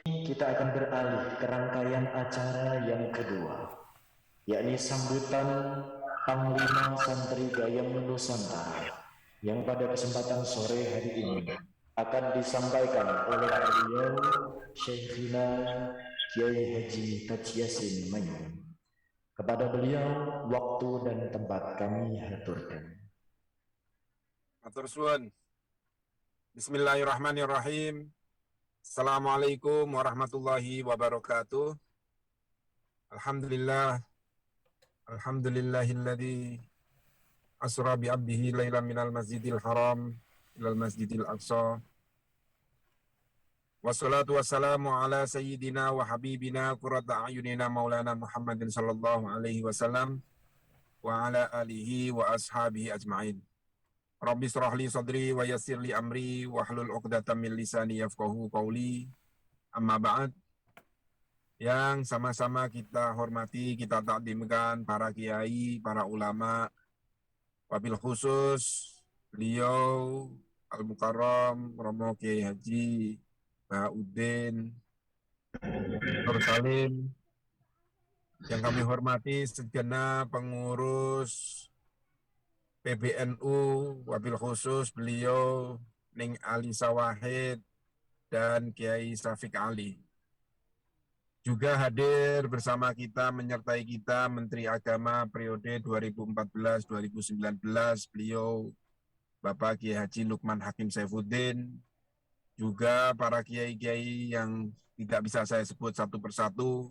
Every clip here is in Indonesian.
Kita akan beralih ke rangkaian acara yang kedua, yakni sambutan Panglima Santri Gayam Nusantara yang pada kesempatan sore hari ini akan disampaikan oleh beliau Syekhina Kiai Haji Taji Yasin Maimun. Kepada beliau waktu dan tempat kami haturkan. Matur suwun. Bismillahirrahmanirrahim. Assalamualaikum warahmatullahi wabarakatuh. Alhamdulillah, alhamdulillahilladzi asra bi 'abdihi lailan minal masjidil haram ilal masjidil aqsa. Wassalatu wassalamu ala sayyidina wa habibina qurrata a'yunina maulana Muhammadin sallallahu alaihi wasallam wa ala alihi wa ashabihi ajma'in. Rabbi shrah li sadri wa yassir li amri wahlul 'uqdatam min lisani yafqahu qawli. Amma ba'd, yang sama-sama kita hormati, kita takdimkan para kiai, para ulama, wabil khusus beliau Al-Mukarram Romo Kiai Haji Bahauddin Nur Salim, yang kami hormati segenap pengurus PBNU, wabil khusus beliau Ning Ali Sawahid dan Kiai Syafiq Ali. Juga hadir bersama kita, menyertai kita Menteri Agama periode 2014-2019, beliau Bapak Kiai Haji Lukman Hakim Saifuddin. Juga para kiai-kiai yang tidak bisa saya sebut satu persatu.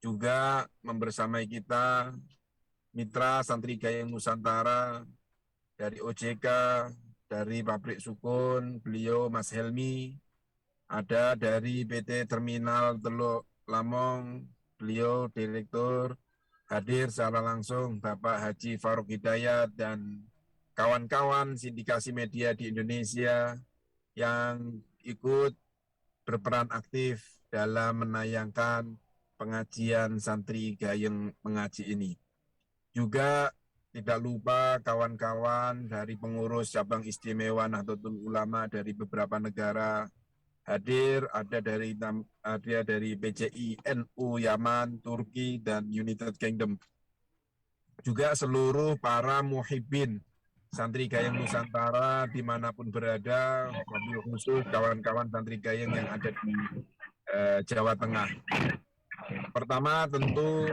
Juga membersamai kita Mitra Santri Gayam Nusantara dari OJK, dari Pabrik Sukun, beliau Mas Helmi. Ada dari PT Terminal Teluk Lamong, beliau Direktur. Hadir secara langsung Bapak Haji Faruk Hidayat dan kawan-kawan sindikasi media di Indonesia yang ikut berperan aktif dalam menayangkan pengajian santri Gayeng mengaji ini. Juga tidak lupa kawan-kawan dari pengurus cabang istimewa Nahdlatul Ulama dari beberapa negara hadir, ada dari PCI NU Yaman, Turki, dan United Kingdom. Juga seluruh para muhibbin santri Gayeng Nusantara dimanapun berada, wabil khusus kawan-kawan santri Gayeng yang ada di Jawa Tengah. Pertama tentu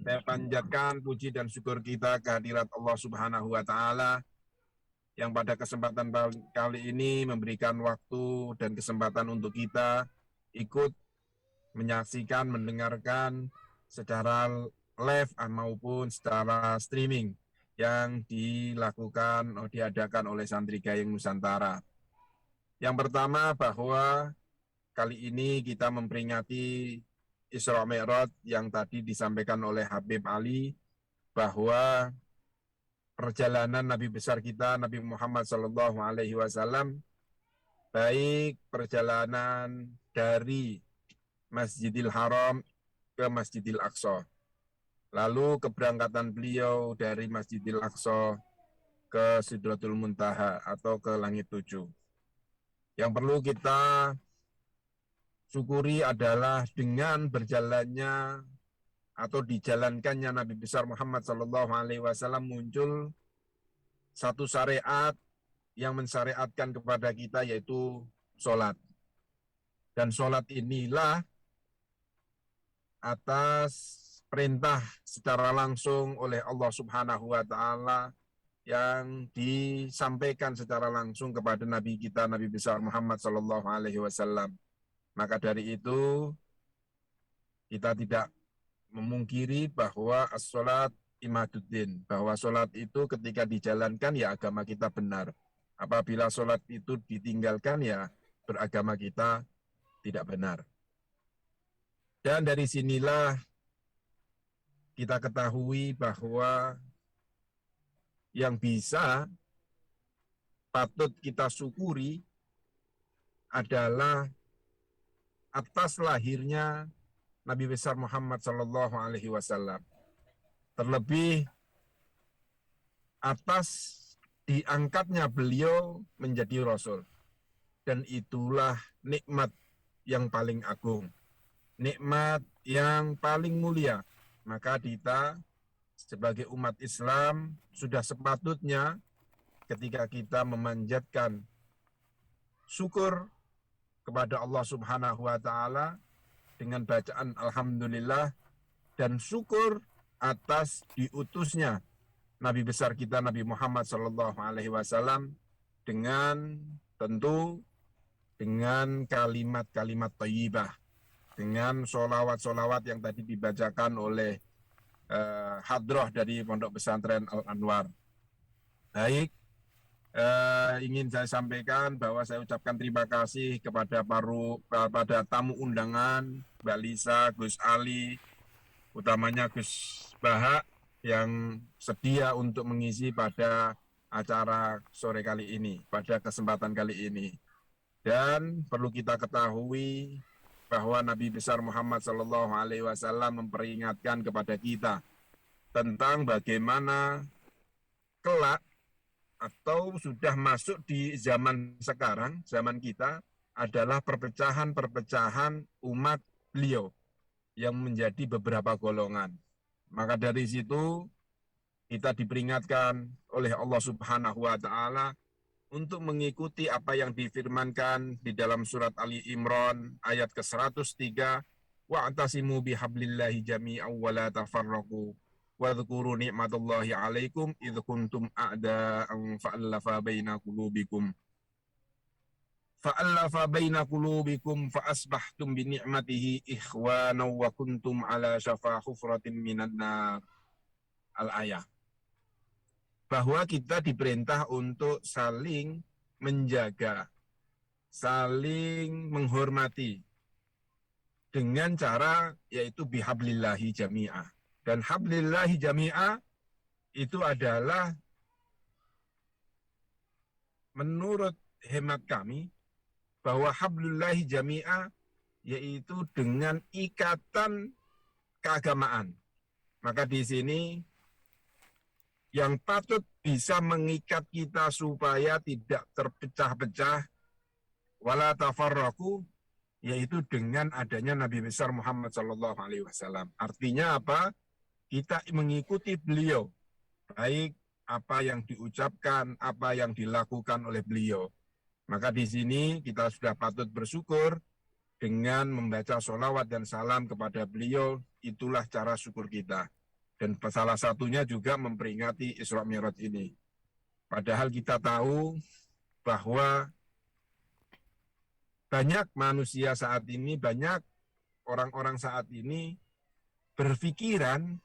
saya panjatkan puji dan syukur kita kehadirat Allah Subhanahu wa Ta'ala yang pada kesempatan kali ini memberikan waktu dan kesempatan untuk kita ikut menyaksikan, mendengarkan secara live maupun secara streaming yang diadakan oleh Santri Gayeng Nusantara. Yang pertama bahwa kali ini kita memperingati Isra Mi'raj yang tadi disampaikan oleh Habib Ali, bahwa perjalanan Nabi besar kita Nabi Muhammad SAW, baik perjalanan dari Masjidil Haram ke Masjidil Aqsa, lalu keberangkatan beliau dari Masjidil Aqsa ke Sidratul Muntaha atau ke Langit 7. Yang perlu kita syukuri adalah dengan berjalannya atau dijalankannya Nabi besar Muhammad SAW muncul satu syariat yang mensyariatkan kepada kita, yaitu sholat. Dan sholat inilah atas perintah secara langsung oleh Allah Subhanahu wa Ta'ala yang disampaikan secara langsung kepada Nabi kita, Nabi besar Muhammad SAW. Maka dari itu kita tidak memungkiri bahwa as-sholat imaduddin, bahwa sholat itu ketika dijalankan ya agama kita benar. Apabila sholat itu ditinggalkan ya beragama kita tidak benar. Dan dari sinilah kita ketahui bahwa yang bisa patut kita syukuri adalah atas lahirnya Nabi besar Muhammad SAW. Terlebih atas diangkatnya beliau menjadi Rasul. Dan itulah nikmat yang paling agung. nikmat yang paling mulia. Maka kita sebagai umat Islam sudah sepatutnya ketika kita memanjatkan syukur kepada Allah Subhanahu wa taala dengan bacaan alhamdulillah dan syukur atas diutusnya Nabi besar kita Nabi Muhammad sallallahu alaihi wasallam dengan tentu dengan kalimat-kalimat thayyibah, dengan solawat-solawat yang tadi dibacakan oleh hadroh dari Pondok Pesantren Al-Anwar. Baik, ingin saya sampaikan bahwa saya ucapkan terima kasih kepada pada tamu undangan, Mbak Lisa, Gus Ali, utamanya Gus Bahak yang sedia untuk mengisi pada acara sore kali ini, pada kesempatan kali ini. Dan perlu kita ketahui bahwa Nabi besar Muhammad Sallallahu Alaihi Wasallam memperingatkan kepada kita tentang bagaimana kelak atau sudah masuk di zaman sekarang, zaman kita adalah perpecahan-perpecahan umat beliau yang menjadi beberapa golongan. Maka dari situ kita diperingatkan oleh Allah Subhanahu wa taala untuk mengikuti apa yang difirmankan di dalam surat Ali Imran ayat ke-103, wa'tasimu bihablillahi jami'an wa la tafarraqu wadhkuru ni'matallahi 'alaikum idh kuntum a'da'an fa'alafa baina qulubikum fa'asbahtum bi ni'matihi ikhwana wa kuntum ala syafa hufratin minan nar. Al-ayah. Bahwa kita diperintah untuk saling menjaga, saling menghormati dengan cara yaitu bihablillahi jami'ah. Dan hablillahi jami'ah itu adalah menurut hemat kami bahwa hablillahi jami'ah yaitu dengan ikatan keagamaan. Maka di sini yang patut bisa mengikat kita supaya tidak terpecah-pecah wala tafarraqu yaitu dengan adanya Nabi besar Muhammad sallallahu alaihi wasallam. Artinya apa? Kita mengikuti beliau, baik apa yang diucapkan, apa yang dilakukan oleh beliau. Maka di sini kita sudah patut bersyukur dengan membaca sholawat dan salam kepada beliau, itulah cara syukur kita. Dan salah satunya juga memperingati Isra Mi'raj ini. Padahal kita tahu bahwa banyak manusia saat ini, banyak orang-orang saat ini berpikiran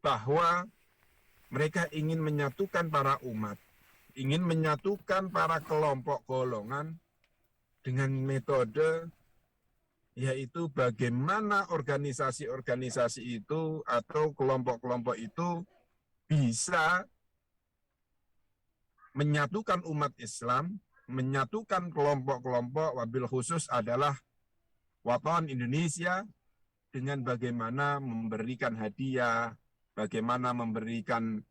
bahwa mereka ingin menyatukan para umat, ingin menyatukan para kelompok golongan dengan metode yaitu bagaimana organisasi-organisasi itu atau kelompok-kelompok itu bisa menyatukan umat Islam, menyatukan kelompok-kelompok, wabil khusus adalah Waton Indonesia dengan bagaimana memberikan hadiah, bagaimana memberikan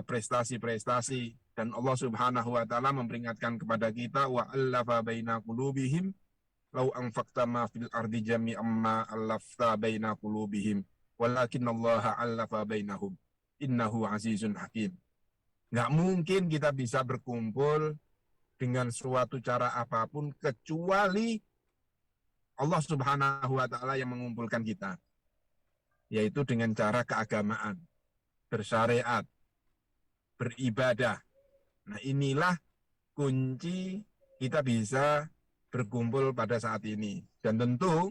prestasi-prestasi, dan Allah Subhanahu wa taala memperingatkan kepada kita wa allafa baina qulubihim lau anfaqta ma fil ardi jami'an ma allafta baina qulubihim walakinallaha allafa bainahum innahu azizun hakim. Nggak mungkin kita bisa berkumpul dengan suatu cara apapun kecuali Allah Subhanahu wa taala yang mengumpulkan kita, yaitu dengan cara keagamaan, bersyariat, beribadah. Nah, inilah kunci kita bisa berkumpul pada saat ini. Dan tentu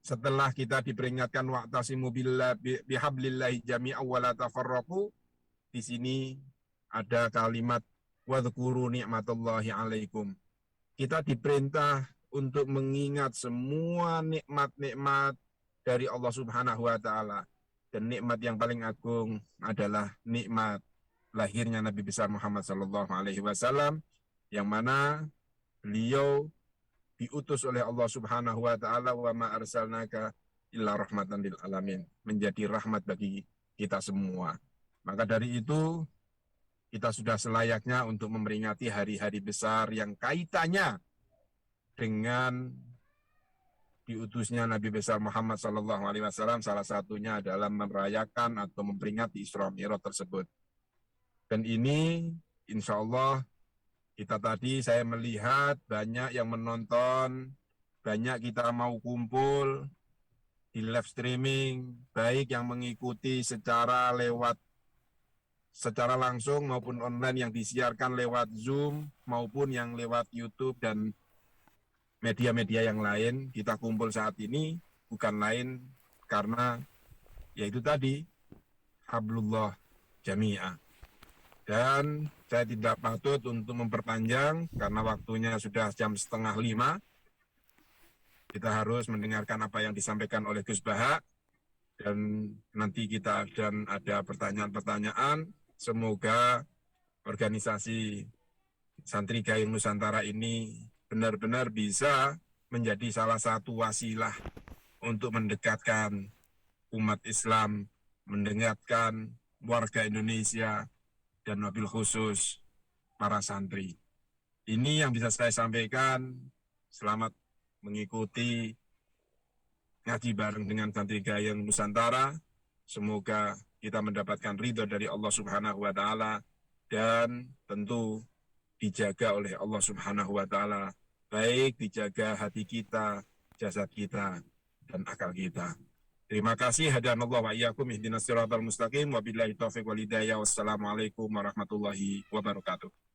setelah kita diperingatkan wa'tasimu bihablillahi jami'an wa la tafarraqu, di sini ada kalimat wadhkuru ni'matallahi 'alaikum. Kita diperintah untuk mengingat semua nikmat-nikmat dari Allah Subhanahu wa taala. Dan nikmat yang paling agung adalah nikmat lahirnya Nabi besar Muhammad sallallahu alaihi wasallam, yang mana beliau diutus oleh Allah Subhanahu wa taala, wa ma arsalnaka illa rahmatan lil alamin, menjadi rahmat bagi kita semua. Maka dari itu kita sudah selayaknya untuk memperingati hari-hari besar yang kaitannya dengan diutusnya Nabi besar Muhammad SAW, salah satunya adalah merayakan atau memperingati Isra Mi'raj tersebut. Dan ini insya Allah saya melihat banyak yang menonton, banyak kita mau kumpul di live streaming, baik yang mengikuti secara langsung maupun online yang disiarkan lewat Zoom maupun yang lewat YouTube dan media-media yang lain. Kita kumpul saat ini bukan lain karena yaitu tadi hablullah jami'ah. Dan saya tidak patut untuk memperpanjang karena waktunya sudah jam 4:30. Kita harus mendengarkan apa yang disampaikan oleh Gus Baha dan nanti kita akan ada pertanyaan-pertanyaan. Semoga organisasi Santri Gayung Nusantara ini benar-benar bisa menjadi salah satu wasilah untuk mendekatkan umat Islam, mendekatkan warga Indonesia, dan wabil khusus para santri. Ini yang bisa saya sampaikan. Selamat mengikuti ngaji bareng dengan Santri Gayung Nusantara. Semoga kita mendapatkan ridho dari Allah Subhanahu wa Ta'ala dan tentu dijaga oleh Allah Subhanahu wa Ta'ala. Baik dijaga hati kita, jasad kita, dan akal kita. Terima kasih. Hadanallah wa iyyakum ihdinas siratal mustaqim. Wabillahi taufiq wal hidayah. Wassalamualaikum warahmatullahi wabarakatuh.